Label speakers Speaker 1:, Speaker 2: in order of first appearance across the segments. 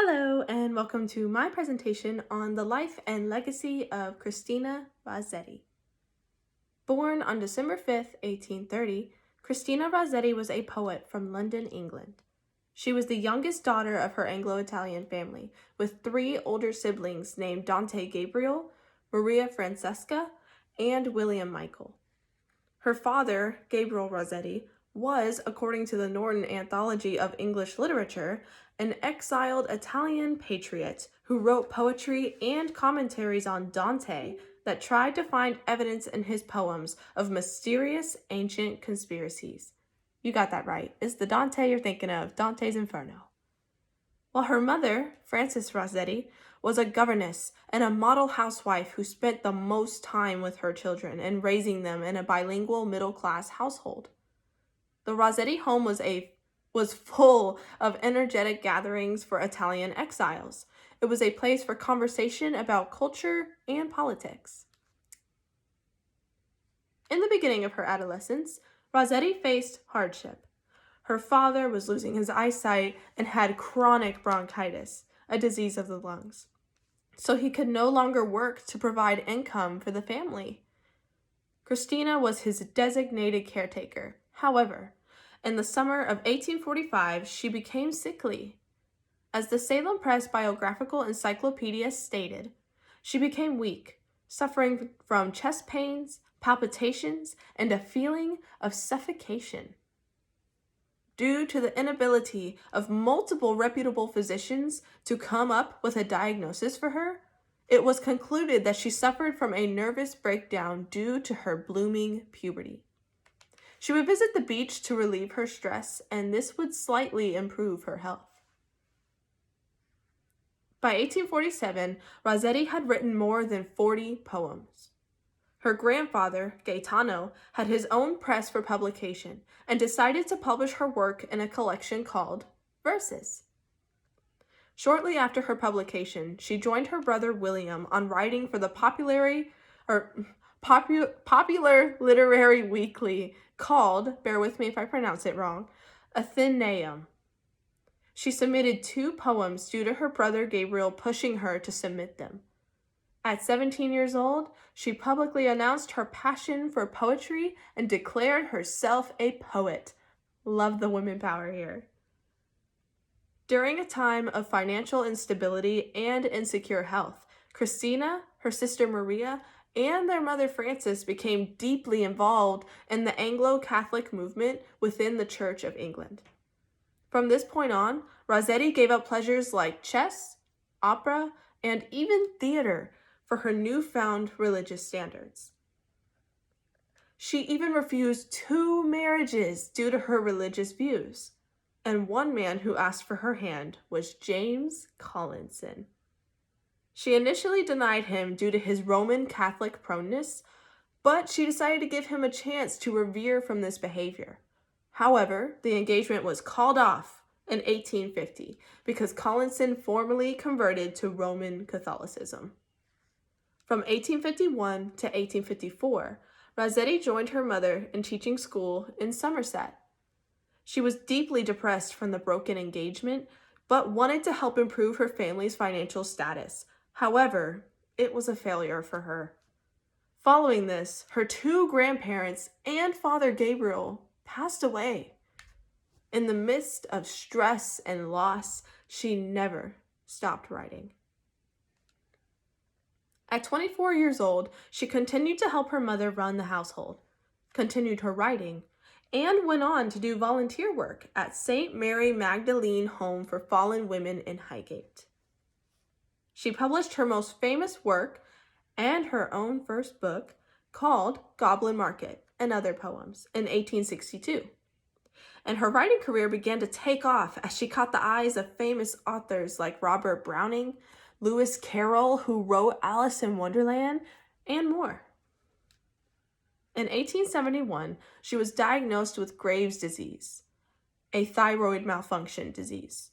Speaker 1: Hello, and welcome to my presentation on the life and legacy of Christina Rossetti. Born on December 5, 1830, Christina Rossetti was a poet from London, England. She was the youngest daughter of her Anglo-Italian family, with three older siblings named Dante Gabriel, Maria Francesca, and William Michael. Her father, Gabriel Rossetti, was, according to the Norton Anthology of English Literature, an exiled Italian patriot who wrote poetry and commentaries on Dante that tried to find evidence in his poems of mysterious ancient conspiracies. You got that right. It's the Dante you're thinking of, Dante's Inferno. While her mother, Frances Rossetti, was a governess and a model housewife who spent the most time with her children and raising them in a bilingual middle-class household. The Rossetti home was full of energetic gatherings for Italian exiles. It was a place for conversation about culture and politics. In the beginning of her adolescence, Rossetti faced hardship. Her father was losing his eyesight and had chronic bronchitis, a disease of the lungs. So he could no longer work to provide income for the family. Christina was his designated caretaker. However, in the summer of 1845, she became sickly. As the Salem Press Biographical Encyclopedia stated, she became weak, suffering from chest pains, palpitations, and a feeling of suffocation. Due to the inability of multiple reputable physicians to come up with a diagnosis for her, it was concluded that she suffered from a nervous breakdown due to her blooming puberty. She would visit the beach to relieve her stress, and this would slightly improve her health. By 1847, Rossetti had written more than 40 poems. Her grandfather, Gaetano, had his own press for publication and decided to publish her work in a collection called Verses. Shortly after her publication, she joined her brother William on writing for the popular literary weekly called, bear with me if I pronounce it wrong, Athenaeum. She submitted 2 poems due to her brother Gabriel pushing her to submit them. At 17 years old, she publicly announced her passion for poetry and declared herself a poet. Love the women power here. During a time of financial instability and insecure health, Christina, her sister Maria, and their mother Frances became deeply involved in the Anglo-Catholic movement within the Church of England. From this point on, Rossetti gave up pleasures like chess, opera, and even theater for her newfound religious standards. She even refused 2 marriages due to her religious views, and one man who asked for her hand was James Collinson. She initially denied him due to his Roman Catholic proneness, but she decided to give him a chance to revere from this behavior. However, the engagement was called off in 1850 because Collinson formally converted to Roman Catholicism. From 1851 to 1854, Rossetti joined her mother in teaching school in Somerset. She was deeply depressed from the broken engagement, but wanted to help improve her family's financial status. However, it was a failure for her. Following this, her 2 grandparents and Father Gabriel passed away. In the midst of stress and loss, she never stopped writing. At 24 years old, she continued to help her mother run the household, continued her writing, and went on to do volunteer work at St. Mary Magdalene Home for Fallen Women in Highgate. She published her most famous work and her own first book called Goblin Market and Other Poems in 1862. And her writing career began to take off as she caught the eyes of famous authors like Robert Browning, Lewis Carroll, who wrote Alice in Wonderland, and more. In 1871, she was diagnosed with Graves' disease, a thyroid malfunction disease.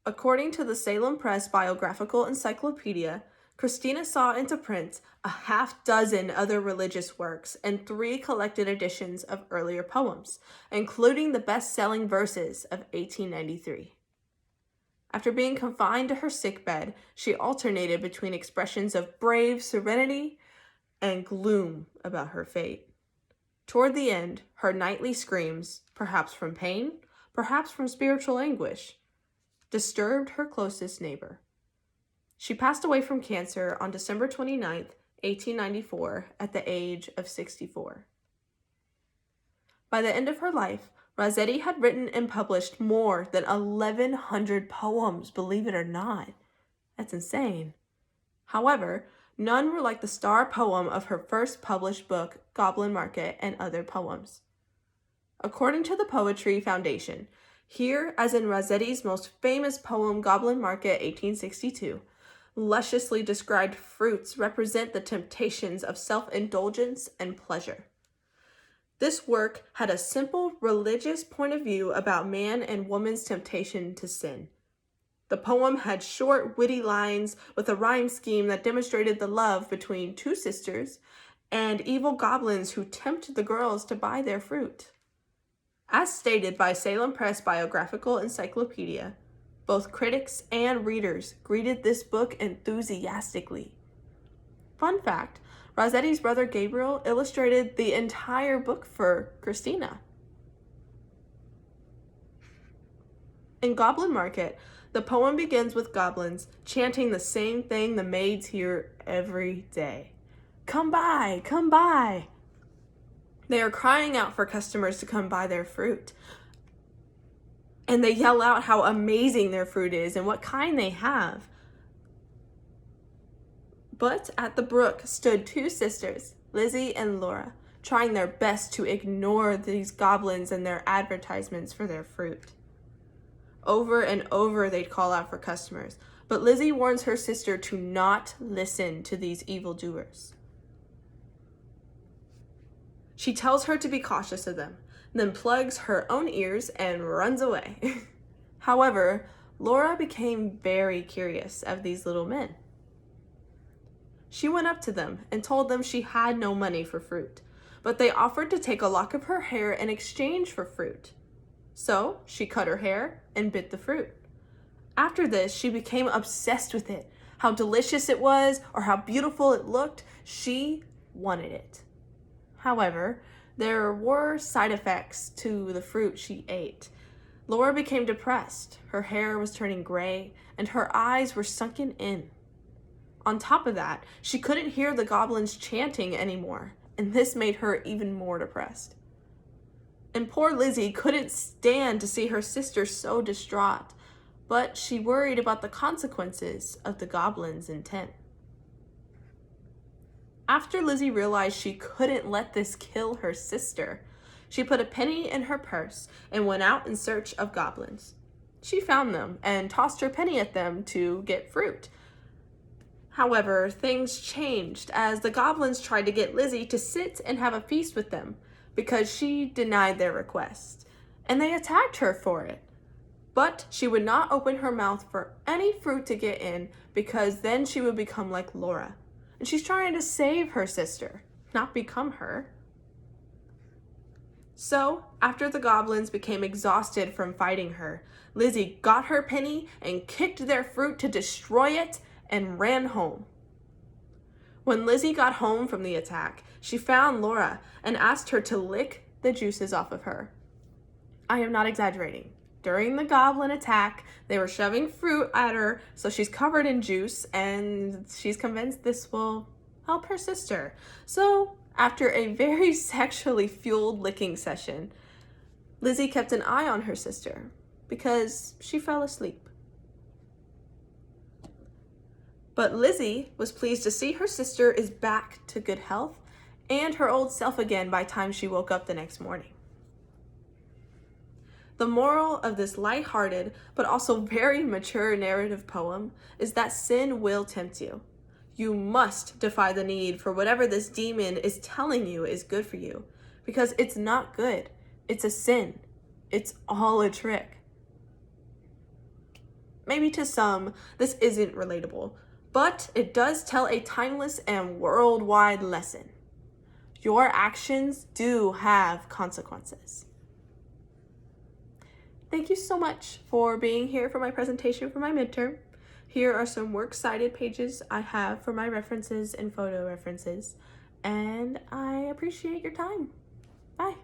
Speaker 1: According to the Salem Press Biographical Encyclopedia, Christina saw into print a half-dozen other religious works and 3 collected editions of earlier poems, including the best-selling Verses of 1893. After being confined to her sickbed, she alternated between expressions of brave serenity and gloom about her fate. Toward the end, her nightly screams, perhaps from pain, perhaps from spiritual anguish, disturbed her closest neighbor. She passed away from cancer on December 29th, 1894, at the age of 64. By the end of her life, Rossetti had written and published more than 1,100 poems, believe it or not. That's insane. However, none were like the star poem of her first published book, Goblin Market and Other Poems. According to the Poetry Foundation, here, as in Rossetti's most famous poem, Goblin Market, 1862, lusciously described fruits represent the temptations of self-indulgence and pleasure. This work had a simple religious point of view about man and woman's temptation to sin. The poem had short, witty lines with a rhyme scheme that demonstrated the love between two sisters and evil goblins who tempt the girls to buy their fruit. As stated by Salem Press Biographical Encyclopedia, both critics and readers greeted this book enthusiastically. Fun fact, Rossetti's brother Gabriel illustrated the entire book for Christina. In Goblin Market, the poem begins with goblins chanting the same thing the maids hear every day. Come buy, come buy. They are crying out for customers to come buy their fruit. And they yell out how amazing their fruit is and what kind they have. But at the brook stood two sisters, Lizzie and Laura, trying their best to ignore these goblins and their advertisements for their fruit. Over and over they'd call out for customers, but Lizzie warns her sister to not listen to these evildoers. She tells her to be cautious of them, then plugs her own ears and runs away. However, Laura became very curious of these little men. She went up to them and told them she had no money for fruit, but they offered to take a lock of her hair in exchange for fruit. So she cut her hair and bit the fruit. After this, she became obsessed with it. How delicious it was or how beautiful it looked, she wanted it. However, there were side effects to the fruit she ate. Laura became depressed. Her hair was turning gray and her eyes were sunken in. On top of that, she couldn't hear the goblins chanting anymore, and this made her even more depressed. And poor Lizzie couldn't stand to see her sister so distraught, but she worried about the consequences of the goblins' intent. After Lizzie realized she couldn't let this kill her sister, she put a penny in her purse and went out in search of goblins. She found them and tossed her penny at them to get fruit. However, things changed as the goblins tried to get Lizzie to sit and have a feast with them because she denied their request, and they attacked her for it. But she would not open her mouth for any fruit to get in because then she would become like Laura. And she's trying to save her sister, not become her. So, after the goblins became exhausted from fighting her, Lizzie got her penny and kicked their fruit to destroy it and ran home. When Lizzie got home from the attack, she found Laura and asked her to lick the juices off of her. I am not exaggerating. During the goblin attack, they were shoving fruit at her, so she's covered in juice, and she's convinced this will help her sister. So, after a very sexually fueled licking session, Lizzie kept an eye on her sister because she fell asleep. But Lizzie was pleased to see her sister is back to good health and her old self again by the time she woke up the next morning. The moral of this lighthearted but also very mature narrative poem is that sin will tempt you. You must defy the need for whatever this demon is telling you is good for you, because it's not good. It's a sin. It's all a trick. Maybe to some, this isn't relatable, but it does tell a timeless and worldwide lesson. Your actions do have consequences. Thank you so much for being here for my presentation for my midterm. Here are some works cited pages I have for my references and photo references, and I appreciate your time. Bye.